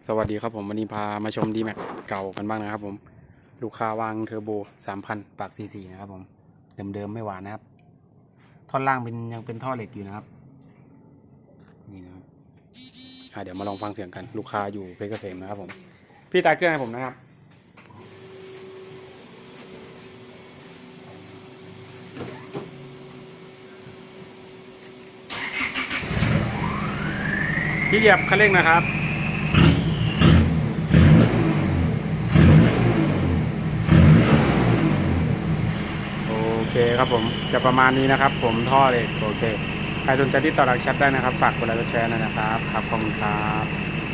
สวัสดีครับผมวันนี้พามาชม D-Max เก่ากันบ้างนะครับผมลูกค้าวางเทอร์โบ 3,000 ปาก 44 นะครับผมเดิมๆไม่หวานนะครับท่อนล่างยังเป็นท่อเหล็กอยู่นะครับนี่นะครับเดี๋ยวมาลองฟังเสียงกันลูกค้าอยู่เพชรเกษมนะครับผมพี่ตาเครื่องให้ผมนะครับพี่เหยียบคันเร่งนะครับโอเคครับผมจะประมาณนี้นะครับผมท่อเหล็กโอเคใครสนใจที่ต่อหลักแชทได้นะครับฝากกดไลค์กดแชร์นะครับขอบคุณครับ